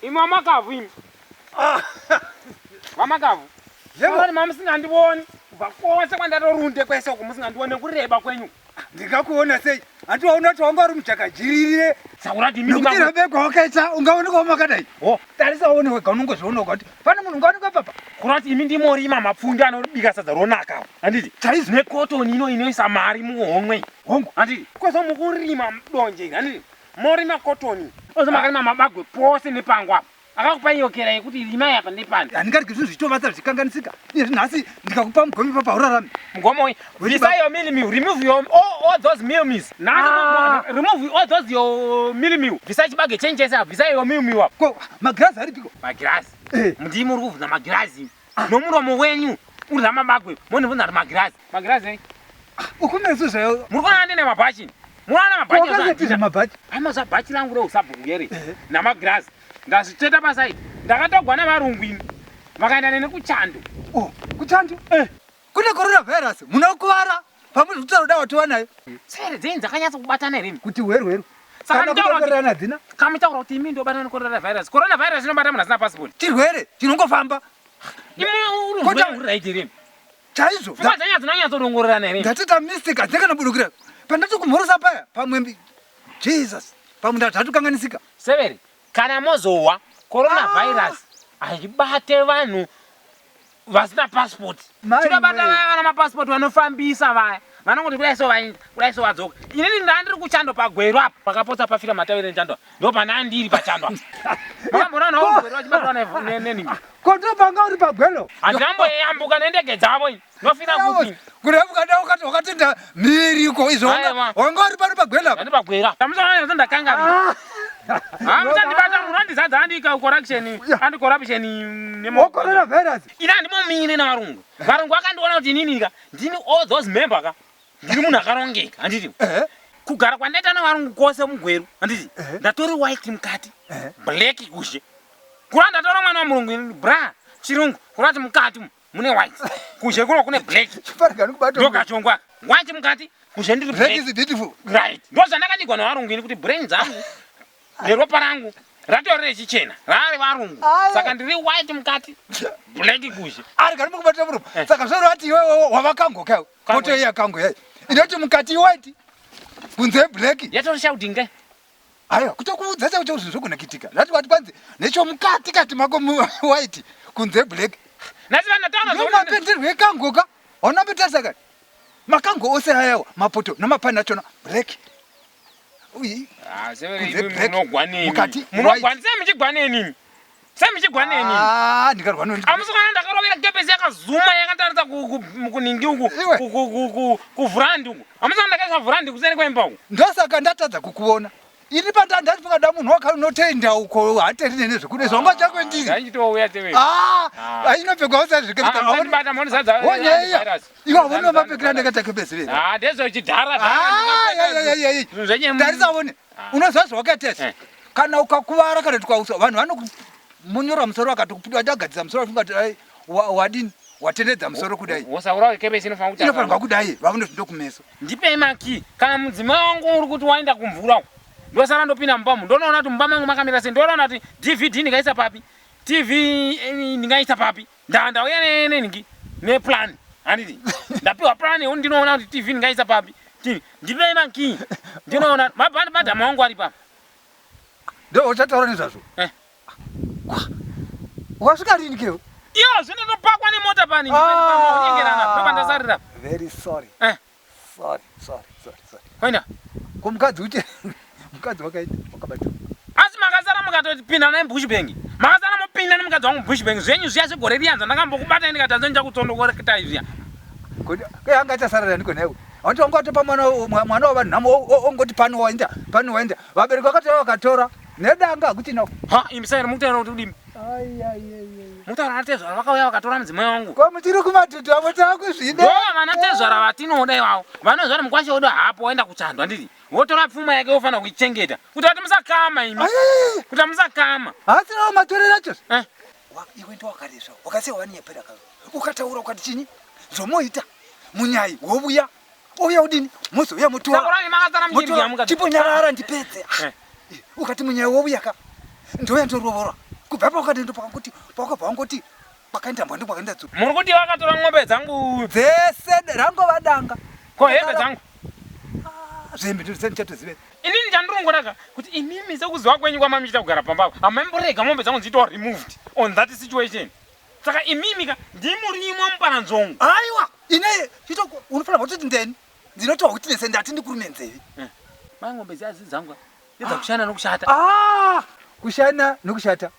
Imwa makavu imi. Vamakavu. Yevani mamusingandivoni. Kubva kwose kwandatorunde kwese uko musingandione kureba kwenyu. Ndikakuona sei? Atiwaona tonga uri muchakajirire. Sakurati mimi Nokuti rabeko wakaita ungaoneka wamakadai. Oh, tarisa one wega unongozviona kuti pane munhu ungaoneka papa. kurati imi ndimorima mapfunde anobika sadza ronaka. Handiti? Chaizvo nekotoni inoisa mari muhomwe. hongu. Handiti? Kwese mukurima donje. Handiti? Morima kotoni. Ozo makarima mabagwe pose nepangwa. Akakupa yokera yekuti rima yapa nepani. Handingati kuti zvitovata zvikanganisika. Iye nhasi ndikakupa mugome papa urarame. Mugomo, visa your meal, remove your all those meals. Now remove all those your meal. Visa chibage changes up. Visa your meal up. Ko magrazi aripiko? Magrazi. Ndi muri kuvuna magrazi. Nomuromo wenyu uri namabagwe. Mone vuna magrazi. Magrazi. Ukumeso zvayo. Muri kona ndine mabachi. Mwana mabachi. Wakazetiza mabachi. Ama za bachi langu ro sabhuku yere. Na magrazi. Ngaziteta pasai. Ndakatogwa navarungwini. Vakaenda nene kuchando. Oh, kuchando? Kune coronavirus. Munokuvara. Pamuzi kutaroda watu nayo. Sere dzenzi dzakanyatsa kubatana ere. Kuti weru. Saka ndorana dzina. Kamitaura kuti imi ndobata necoronavirus. Coronavirus inobata munhu asina passport. Chirwere chinongofamba. Imi uri right ere. Chaizvo. Pfungwa dzanya dzinonyatsorongorerana ere. Ndatita mistake adzakanabudukira. Pandati kumhorosa paya pamwembi. Jesus. Pamunda tatukanganisika. Severi. Kana mozowa coronavirus achibate vanhu vasina passport. Chinobata vaya vana mapassport vanofambisa vaya. Vanongoti kudai so vadzoka. Inini ndandiri kuchando pagwero apa pakapotsa pafira matavire nchando. Ndo pana ndiri pachando apa. Makambona nawo gwero vachibatwa nenini. Koto panga uri pagwero. Andamboyambuka nendege dzavo ini. Ndofina kuti kurebuka dawo wakatenda miriko izonga. Wanga uri pagwero apa. Ndi pagwero. Tamusana ndakanga. Ndibata munondizadza anti-corruption coronavirus. Ina ndimomire navarungu. Varungu akandiona kuti ininika ndini all those member ka. Ndiri munhu akarongeka. Handiti? Kugara kwandaita navarungu kwose mugweru. Handiti? Ndatori white mukati. Black kushe. Kura ndatora mwana wamurungu ini bra chirungu. Kurati mukati mune white. Kushe kuno kune black. Ndokachongwa. White mukati. Kushe ndiri black. Black is beautiful. Right. Ndozvandakandigwa navarungu ini kuti brain dzangu neropa rangu ratori rechichena rari varungu. Saka ndiri white mukati black kushe. Ari kari mukubata murume. Saka zvaro ati iwe wavakangoka. Koto iya kango yayi. Inoti mukati white. Kunze black. Yatori shouting ngai. Ayo kutokuudza kuti zvogona kitika. Zvati wati panze necho mukati kati mako white kunze black. Nasi vanataura zvona mapenderwe kangoka. Ona betasaka. Makango ose ayawo mapoto namapani achona black. Uyi. Severi munogwaneni. Munogwaneni. Semuchigwaneni. Semuchigwaneni. Ndikarwanoni. Amusokana ndakarovera kepesi yakazuma yakatarisa kuningi uku kuvhurandi uku. Amusokana ndakaisa vhurandi kuseri kwemba uku. Ndosaka ndatadza kukuona. Ini pandandati pangada munhu wakanotenda uko hateri nene zvekude zvanga chako ndiri. Ndachitouya severi. Ainopfekwa usati zvikepesi. Ndibata moni sadza. Wonyeya. Iwa vona mapekera ndakata kepesi veri. Ndezvechidhara. Tarisa wone. Unozva zvawakatesa. Kana ukakuvara kana tukausa vanhu vanomunyora musoro akatokupita ndagadzisa musoro afunga wadini watendedza musoro kudai. Wosaura kepesi inofanirwa kudai vaone zvindokumeso. Ndipe maki kana mudzimai wangu uri kuti waenda kumvura uko. Ndosara ndopinda mupamu ndonoona kuti mumba mangu makamira sei ndoona kuti DVD ndingaisa papi. TV ndingaisa papi. Ndauya nengi neplan. Handiti? Ndapiwa plan yoni ndinoona kuti TV ndingaisa papi. Ndipe maki. Ndinoona madhamu wangu ari papi. Ndo uchataura nezvazvo. Wasvika rini kewo? Iyo zvinotopakwa nemota pani ndinyengerana ndopandasarira. Very sorry. Sorry. Oina. Kumukadzi uche mukadzi wakaita wakabata. Asi makasara mukatopinda naye Bushbank. Makasara mopinda nemukadzi wangu Bushbank. Zvenyu zviya zvegore riyanza ndakambokubata ndikatanza ndichakutsondokora izviya. Kodi angachasarira ndiko naye. Vantu vangatopa mwana wavanhu nhamo ongoti pano waenda. Vabereki vakatoa vakatora. Nedanga kuti nawo. Imisaira mukutaura kuti udini. Mutaura natezvara vakauya vakatora mudzimai wangu. Ko mutiri kumatutu avo taakuzvida. Vana tezvara vatinoda ivavo. Vanozva kuti mukwasha wedu hapo waenda kuchando handiti. Wotora pfuma yake wofanira kuichengeta. Kuti ati musakama imi. Kuti musakama. Asi nawo matorera chose. Iwe ndo wakarezva. Wakasiya wani yapera kazo. Ukataura ukati chini. Zvomoita. Munyai wobuya. Oya udini. Muzoya mutora. Sakurani makazara mjiri ya mukati. Tipo nyarara ndipedze. Ukati munyai wobuya ka. Ndoya ndorovorwa. kubva pakadendo pakabva wangoti kwakaenda mbwa kwakaenda dzuva. Muri kuti vakatora ng'ombe dzangu dzese rangova danga ko hembe dzangu zvembe ndichatozivei inini chandirongodaka kuti imimi sekuziva kwenyu kwamamuchita kugara pamba hamamborega mombe dzangu dziitawo removed on that situation. Saka imimi ka ndimurimo muparanzongo. aiwa ine chitoko unofanira kutoti ndeni ndinotaura kuti nese ndati ndikurume nzeve. Ng'ombe dziya dzangu ndedza kushana nokushata. Kushana nokushata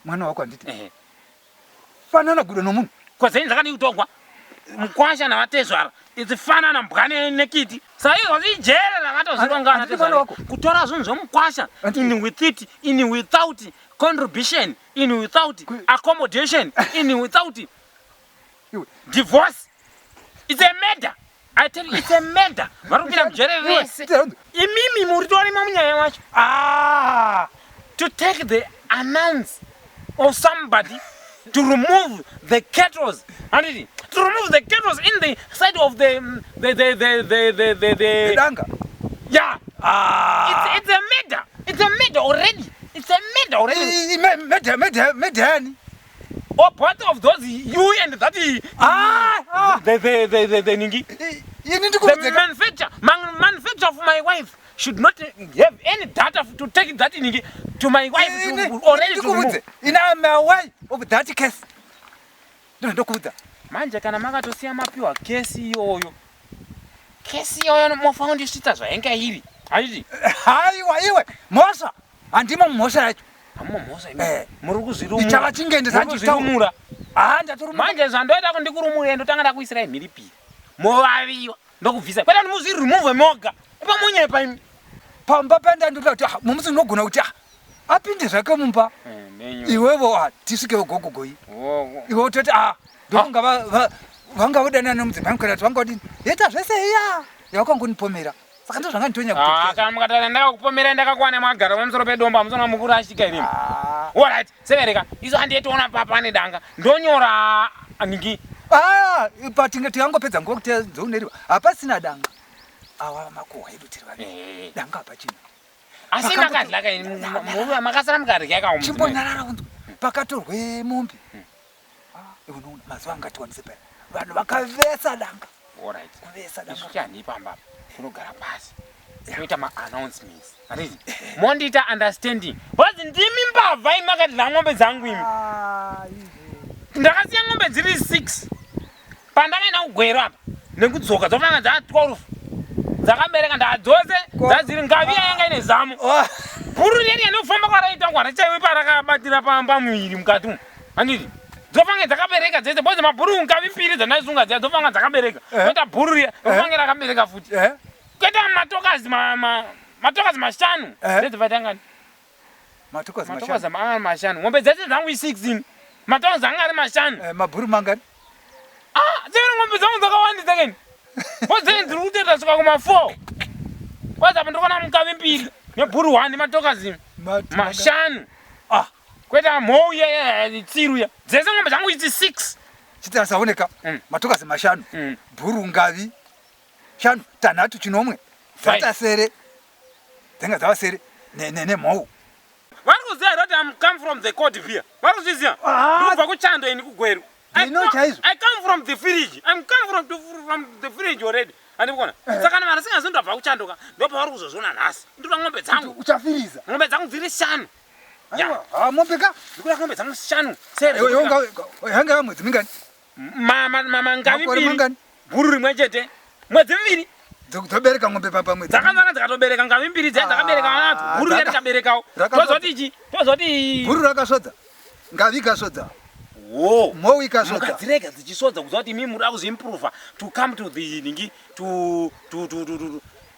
mwana wako anditi fanana gudo nomunhu kwazeni dzakadi kutogwa mukwasha navatezvara idzifanana mbwane nekiti saizvo zijere rakatozirwa ngavatezvara kutora zvinhu zvomukwasha in with it in without contribution in without accommodation in without divorce. It's a murder. I tell you, it's a murder. Varupira mjere vese imimi muritorimo munyaya wacho to take the announce of somebody to remove the kettles, to remove the kettles in the side of the danga. Yeah. It's a murder. It's a murder already. It's a murder already. Medani. Oh, part of those you and that the ningi. The manufacture of my wife should not have any data to take that ningi to my wife to already to remove. In my way of that case. Ndokuudza. Manje kana makatosiya mapiwa kesi iyoyo. Kesi iyoyo mofound isita zvaenga iri. Haiti. Haiwa iwe mosha. Andimo mosha yacho. Hamo mosha imi. Muri kuzvirumura. Ichava chingende sanchitaumura. Ndatorumura. Manje zvandoita kuti ndikurumure ndotanga ndakuisira mhiripiri. Movaviwa. Ndokubvisa. Kweta ndimuzi remove moga. Ipa munyepa imi. Pamba penda ndoti mumusi ndogona kuti apinde zvake mumba. Iwevo tisvike gogogoyi. Iwe utoti ndonga vanga vodana nomudzimai mukati vanga vodini yeta zvese iya yawakangonipomera saka ndo zvanga nditonya kuti kana mukataura ndakakupomera ndakakwana magara pamusoro pedomba musona mukurashika inini alright severeka izo handiyetoona papa nedanga ndonyora ningi patinge tiyangopedza nguva kuti dzouneriwa hapasina danga awa makohwa edu tiri vaviri danga hapachina asi makadlaka muve makasara mukarya kawo chimbonyarara unzwa pakatorwe mombe unoona mazuva angatiwanise paya vanhu vakavesa danga kuvesa danga isu chanipamba kunogara pasi toita ma-announcements mondiita understanding wazi ndimi mbavha imakadla ng'ombe dzangu imi ndakasiya ng'ombe dziri 6 pandakaenda kugwero apa nekudzoka dzofanga dzaa 12 dzakabereka ndadzose dzadziri ngaviya yanga ine zamu bhuru reri yanofamba kwaraita kwarachaiwe parakabatira pamuviri mukati umu handiti dzofanga dzakabereka dzese bozi mabhuru ngavi mbiri dzandaisunga dziya dzofanga dzakabereka oita bhuru riya ofange rakabereka futi kuita matokazi 5 ndedzovatangani matokazi 5 ng'ombe dzese dzangu 16 matokazi anga ari 5 mabhuru mangani dzimwe ng'ombe dzangu dzakawandisa keni bodzeni dziri kutoita svika kuma4 kwazi apa ndikuona mukavi mbiri nebhuru 1 matokazi 5 kweta mhou tsiru ya dzese ng'ombe dzangu idzi 6 chitarasaoneka matokazi 5 bhuru ngavi 5 tanhatu chinomwe dzatasere dzenga dzavasere nemhou vari kuziva here kuti am come from the court here vari kuzviziva ndikubva kuchando ini kugweru I come from the village. I'm come from the village already. Andikona. Saka kana mara singa zindabva kuchandoka ndopavari kuzozvona nhasi. Ndira ng'ombe dzangu. Uchafiriza. Ng'ombe dzangu dziri 5. Aiwa, mombeka. Ndikura ng'ombe dzangu 5. Sere. Yanga mwedzi mingani? Mama ngavi mbiri. Bhuru rimwe chete. Mwedzi mbiri. Dzobereka ng'ombe papa mwedzi. Dzakanaka dzakatobereka ngavi mbiri dzakabereka vanatu. Bhuru rikaberekawo. Tozoti bhuru rakasvodza. Ngavi ikasvodza. Whoa, mhou ikasvodza. Mukadzirega dzichisvodza kuziva kuti imi muri kuzimprova to come to the ningi to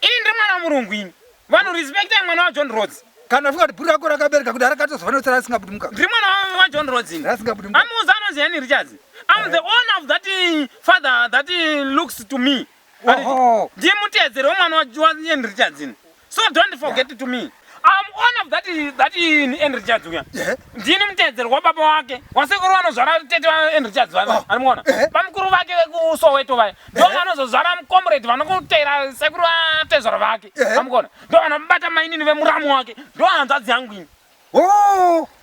ini ndiri mwana wamurungu ini vanhu respectai mwana waJohn Rhodes. Kana funga kuti bhuru rako rakabereka kuti harakatozova nokuti rasingabudi mukaka. Ndiri mwana waJohn Rhodes ini. Rasingabudi mukaka. Amuzi anonzi Henry Richards. I'm the owner of that father that looks to me. Ndiye mutedzeri wemwana waHenry Richards ini. So don't forget to me. I'm one of that Henry Richards uya. Ndini mutedzeri wababa wake. Wasekuru vanozvara tete Henry Richards vana. Animona. Vamukuru vake vekuSoweto vaya. Ndo vanozozvara mucomrade vanokutera sekuru vatezvara vake. Vamukona. Ndo vanomubata mainini vemuramu wake. Ndo hanzvadzi yangu ini.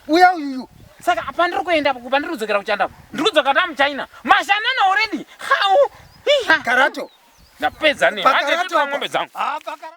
Uya uyu. Saka apa ndiri kuenda kupa ndiri kudzokera kuchanda. Ndiri kudzoka tamuChina. Mashanana already. How? Karato. Napedza ne. Hande Pakarato ng'ombe dzangu. apa.